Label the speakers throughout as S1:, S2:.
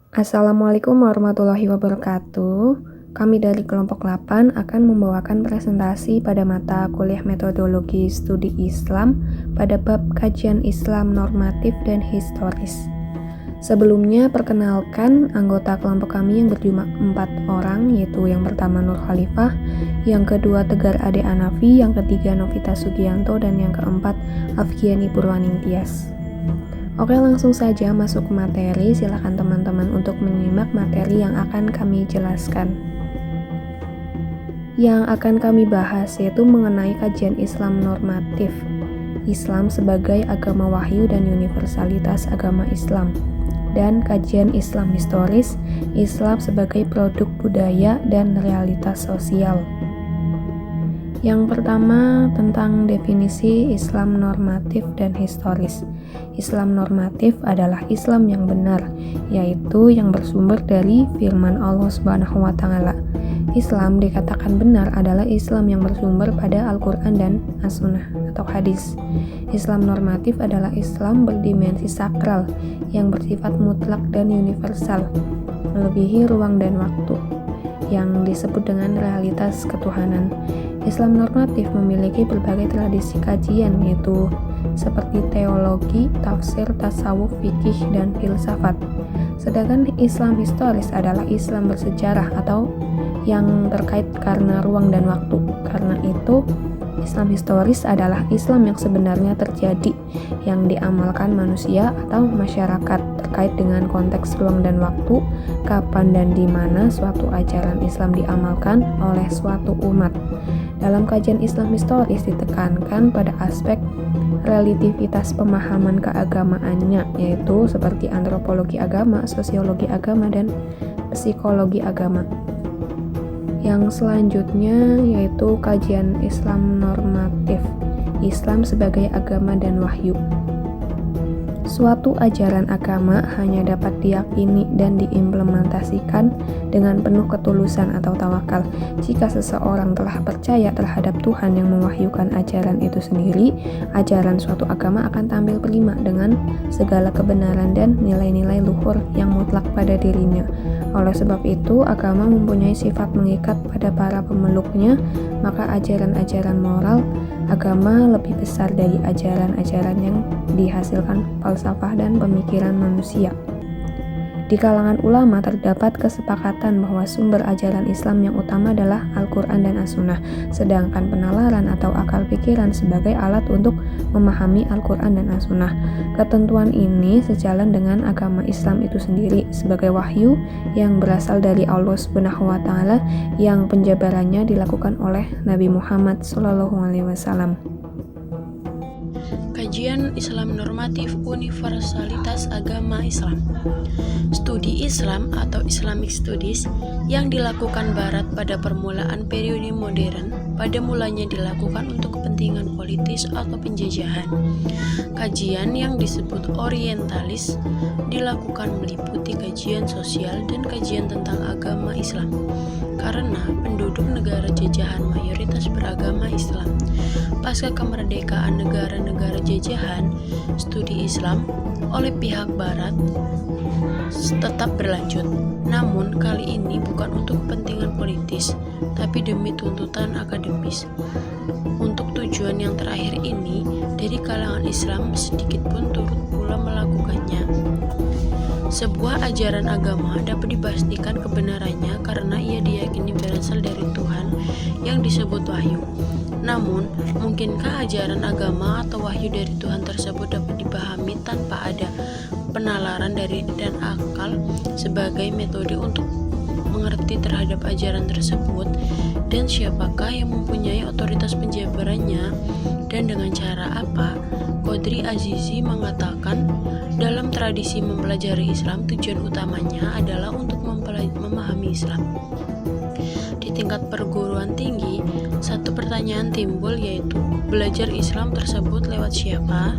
S1: Assalamualaikum warahmatullahi wabarakatuh. Kami dari kelompok 8 akan membawakan presentasi pada mata kuliah metodologi studi Islam pada bab kajian Islam normatif dan historis. Sebelumnya perkenalkan anggota kelompok kami yang berjumlah 4 orang, yaitu yang pertama Nur Khalifah, yang kedua Tegar Ade Anafi, yang ketiga Novita Sugianto, dan yang keempat Afgiani Purwaningtyas. Oke, langsung saja masuk ke materi. Silakan teman-teman untuk menyimak materi yang akan kami jelaskan. Yang akan kami bahas yaitu mengenai kajian Islam normatif, Islam sebagai agama wahyu dan universalitas agama Islam, dan kajian Islam historis, Islam sebagai produk budaya dan realitas sosial. Yang pertama, tentang definisi Islam normatif dan historis. Islam normatif adalah Islam yang benar, yaitu yang bersumber dari firman Allah Subhanahu wa Ta'ala. Islam dikatakan benar adalah Islam yang bersumber pada Al-Quran dan As-Sunnah atau hadis. Islam normatif adalah Islam berdimensi sakral yang bersifat mutlak dan universal, melebihi ruang dan waktu, yang disebut dengan realitas ketuhanan. Islam normatif memiliki berbagai tradisi kajian, yaitu seperti teologi, tafsir, tasawuf, fikih, dan filsafat. Sedangkan Islam historis adalah Islam bersejarah atau yang terkait karena ruang dan waktu. Karena itu, Islam historis adalah Islam yang sebenarnya terjadi, yang diamalkan manusia atau masyarakat terkait dengan konteks ruang dan waktu, kapan dan di mana suatu ajaran Islam diamalkan oleh suatu umat. Dalam kajian Islam historis ditekankan pada aspek relativitas pemahaman keagamaannya, yaitu seperti antropologi agama, sosiologi agama, dan psikologi agama. Yang selanjutnya yaitu kajian Islam normatif, Islam sebagai agama dan wahyu. Suatu ajaran agama hanya dapat diyakini dan diimplementasikan dengan penuh ketulusan atau tawakal. Jika seseorang telah percaya terhadap Tuhan yang mewahyukan ajaran itu sendiri, ajaran suatu agama akan tampil prima dengan segala kebenaran dan nilai-nilai luhur yang mutlak pada dirinya. Oleh sebab itu, agama mempunyai sifat mengikat pada para pemeluknya, maka ajaran-ajaran moral agama lebih besar dari ajaran-ajaran yang dihasilkan falsafah dan pemikiran manusia. Di kalangan ulama terdapat kesepakatan bahwa sumber ajaran Islam yang utama adalah Al-Quran dan As-Sunnah, sedangkan penalaran atau akal pikiran sebagai alat untuk memahami Al-Quran dan As-Sunnah. Ketentuan ini sejalan dengan agama Islam itu sendiri sebagai wahyu yang berasal dari Allah Subhanahu wa Ta'ala, yang penjabarannya dilakukan oleh Nabi Muhammad SAW.
S2: Kajian Islam normatif universalitas agama Islam. Studi Islam atau Islamic Studies yang dilakukan Barat pada permulaan periode modern pada mulanya dilakukan untuk kepentingan politis atau penjajahan. Kajian yang disebut orientalis dilakukan meliputi kajian sosial dan kajian tentang agama Islam, karena penduduk negara jajahan mayoritas beragama Islam. Pasca kemerdekaan negara-negara jajahan, studi Islam oleh pihak Barat tetap berlanjut. Namun kali ini bukan untuk kepentingan politis, tapi demi tuntutan akademis. Untuk tujuan yang terakhir ini, dari kalangan Islam sedikit pun turut pula melakukannya. Sebuah ajaran agama dapat dipastikan kebenarannya karena ia diyakini berasal dari Tuhan yang disebut wahyu. Namun, mungkinkah ajaran agama atau wahyu dari Tuhan tersebut dapat dipahami tanpa ada penalaran dari dan akal sebagai metode untuk mengerti terhadap ajaran tersebut, dan siapakah yang mempunyai otoritas penjabarannya dan dengan cara apa? Qadri Azizi mengatakan, dalam tradisi mempelajari Islam, tujuan utamanya adalah untuk memahami Islam. Di tingkat perguruan tinggi, satu pertanyaan timbul, yaitu belajar Islam tersebut lewat siapa?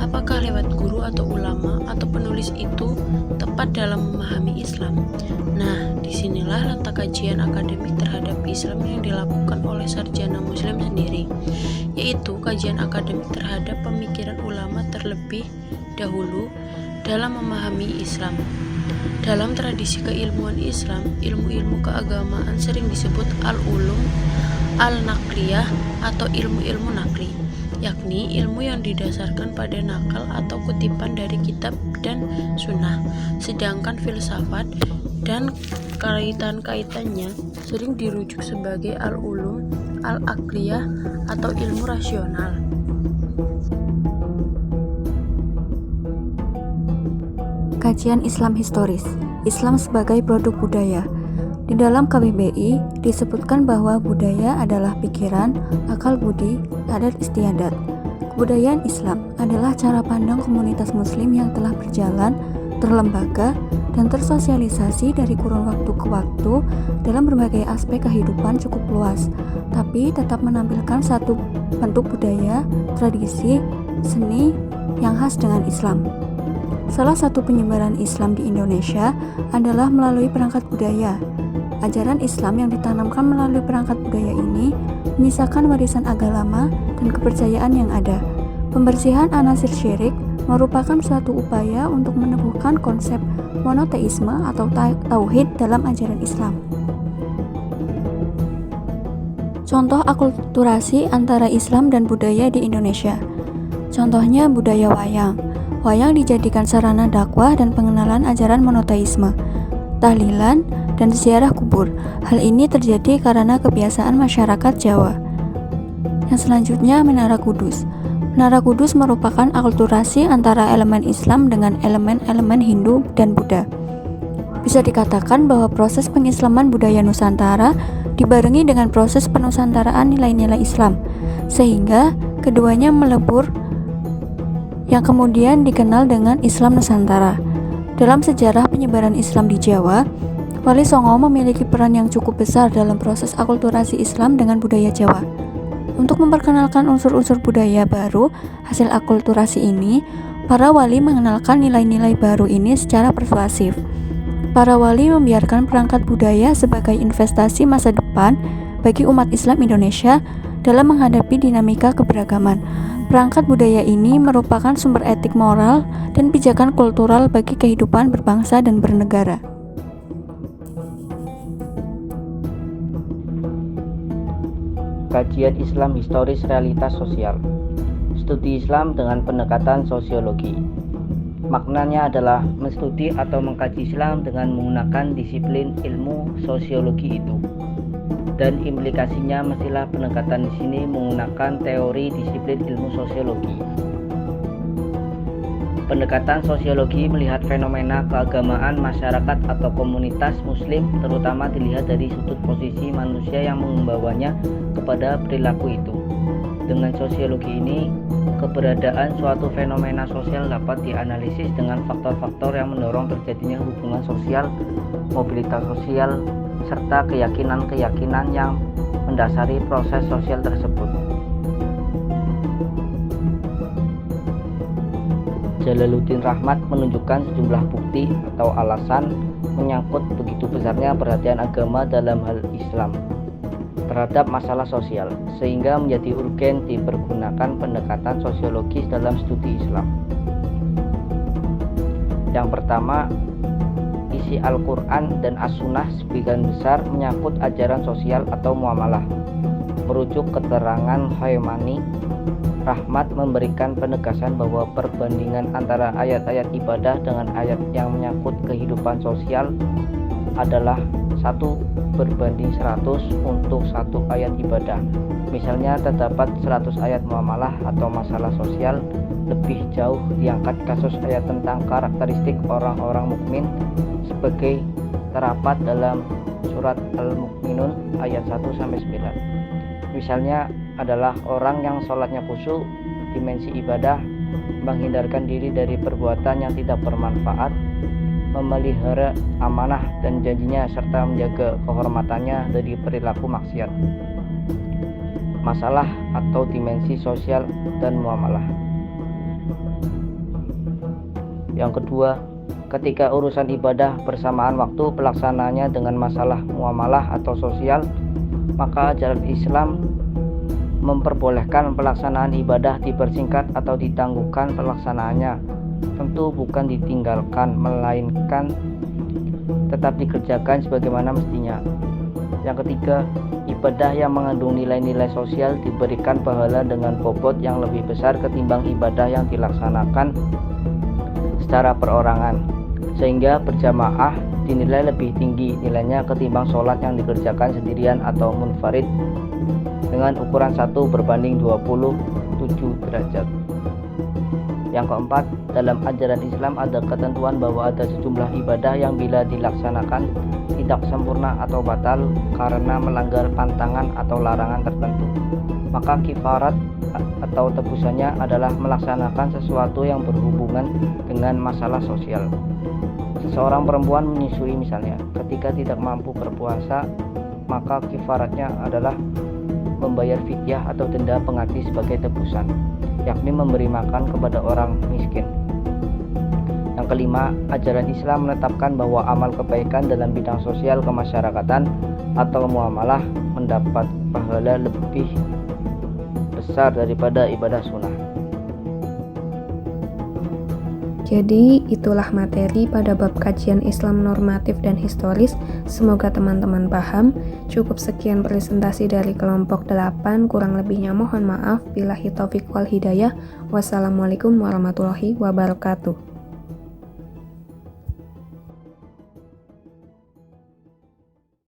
S2: Apakah lewat guru atau ulama atau penulis itu tepat dalam memahami Islam? Nah, disinilah letak kajian akademik terhadap Islam yang dilakukan oleh sarjana muslim sendiri, yaitu kajian akademik terhadap pemikiran ulama terlebih dahulu dalam memahami Islam. Dalam tradisi keilmuan Islam, ilmu-ilmu keagamaan sering disebut al-ulum, al-nakliyah, atau ilmu-ilmu nakli, yakni ilmu yang didasarkan pada nakal atau kutipan dari kitab dan sunnah. Sedangkan filsafat dan kaitan-kaitannya sering dirujuk sebagai al-ulum, al-akliyah, atau ilmu rasional.
S3: Kajian Islam historis, Islam sebagai produk budaya. Di dalam KBBI disebutkan bahwa budaya adalah pikiran, akal budi, adat istiadat. Kebudayaan Islam adalah cara pandang komunitas muslim yang telah berjalan, terlembaga, dan tersosialisasi dari kurun waktu ke waktu dalam berbagai aspek kehidupan cukup luas, tapi tetap menampilkan satu bentuk budaya, tradisi, seni yang khas dengan Islam. Salah satu penyebaran Islam di Indonesia adalah melalui perangkat budaya. Ajaran Islam yang ditanamkan melalui perangkat budaya ini menyisakan warisan agama lama dan kepercayaan yang ada. Pembersihan anasir syirik merupakan suatu upaya untuk meneguhkan konsep monoteisme atau tauhid dalam ajaran Islam. Contoh akulturasi antara Islam dan budaya di Indonesia. Contohnya budaya wayang. Wayang dijadikan sarana dakwah dan pengenalan ajaran monoteisme, tahlilan, dan ziarah kubur. Hal ini terjadi karena kebiasaan masyarakat Jawa. Yang selanjutnya, Menara Kudus. Menara Kudus merupakan akulturasi antara elemen Islam dengan elemen-elemen Hindu dan Buddha. Bisa dikatakan bahwa proses pengislaman budaya Nusantara dibarengi dengan proses penusantaraan nilai-nilai Islam, sehingga keduanya melebur yang kemudian dikenal dengan Islam Nusantara. Dalam sejarah penyebaran Islam di Jawa, Wali Songo memiliki peran yang cukup besar dalam proses akulturasi Islam dengan budaya Jawa. Untuk memperkenalkan unsur-unsur budaya baru hasil akulturasi ini, para wali mengenalkan nilai-nilai baru ini secara persuasif. Para wali membiarkan perangkat budaya sebagai investasi masa depan bagi umat Islam Indonesia dalam menghadapi dinamika keberagaman. Perangkat budaya ini merupakan sumber etik moral dan pijakan kultural bagi kehidupan berbangsa dan bernegara.
S4: Kajian Islam historis realitas sosial. Studi Islam dengan pendekatan sosiologi. Maknanya adalah menstudi atau mengkaji Islam dengan menggunakan disiplin ilmu sosiologi itu. Dan implikasinya mestilah pendekatan di sini menggunakan teori disiplin ilmu sosiologi. Pendekatan sosiologi melihat fenomena keagamaan masyarakat atau komunitas muslim terutama dilihat dari sudut posisi manusia yang membawanya kepada perilaku itu. Dengan sosiologi ini, keberadaan suatu fenomena sosial dapat dianalisis dengan faktor-faktor yang mendorong terjadinya hubungan sosial, mobilitas sosial, serta keyakinan-keyakinan yang mendasari proses sosial tersebut. Jalaluddin Rahmat menunjukkan sejumlah bukti atau alasan menyangkut begitu besarnya perhatian agama dalam hal Islam terhadap masalah sosial, sehingga menjadi urgen dipergunakan pendekatan sosiologis dalam studi Islam. Yang pertama, isi Al-Quran dan As-Sunnah sebagian besar menyangkut ajaran sosial atau muamalah. Merujuk keterangan Khaimani, Rahmat memberikan penegasan bahwa perbandingan antara ayat-ayat ibadah dengan ayat yang menyangkut kehidupan sosial adalah 1:100 untuk 1 ayat ibadah. Misalnya terdapat 100 ayat muamalah atau masalah sosial, lebih jauh diangkat kasus ayat tentang karakteristik orang-orang mukmin sebagai terdapat dalam surat Al-Mukminun ayat 1-9. Misalnya adalah orang yang sholatnya khusyuk, dimensi ibadah, menghindarkan diri dari perbuatan yang tidak bermanfaat, memelihara amanah dan janjinya serta menjaga kehormatannya dari perilaku maksiat. Masalah atau dimensi sosial dan muamalah. Yang kedua, ketika urusan ibadah bersamaan waktu pelaksananya dengan masalah muamalah atau sosial, maka ajaran Islam memperbolehkan pelaksanaan ibadah dipersingkat atau ditangguhkan pelaksanaannya tentu bukan ditinggalkan, melainkan tetap dikerjakan sebagaimana mestinya. Yang ketiga, ibadah yang mengandung nilai-nilai sosial diberikan pahala dengan bobot yang lebih besar ketimbang ibadah yang dilaksanakan secara perorangan, sehingga berjamaah dinilai lebih tinggi nilainya ketimbang sholat yang dikerjakan sendirian atau munfarid dengan ukuran 1:27 derajat. Yang keempat, dalam ajaran Islam ada ketentuan bahwa ada sejumlah ibadah yang bila dilaksanakan tidak sempurna atau batal karena melanggar pantangan atau larangan tertentu. Maka kifarat atau tebusannya adalah melaksanakan sesuatu yang berhubungan dengan masalah sosial. Seseorang perempuan menyusui misalnya, ketika tidak mampu berpuasa, maka kifaratnya adalah membayar fidyah atau denda pengganti sebagai tebusan, yakni memberi makan kepada orang miskin. Yang kelima, ajaran Islam menetapkan bahwa amal kebaikan dalam bidang sosial kemasyarakatan atau muamalah mendapat pahala lebih besar daripada ibadah sunnah.
S1: Jadi itulah materi pada bab kajian Islam normatif dan historis. Semoga teman-teman paham. Cukup sekian presentasi dari kelompok 8, kurang lebihnya mohon maaf. Billahi taufiq wal hidayah. Wassalamualaikum warahmatullahi wabarakatuh.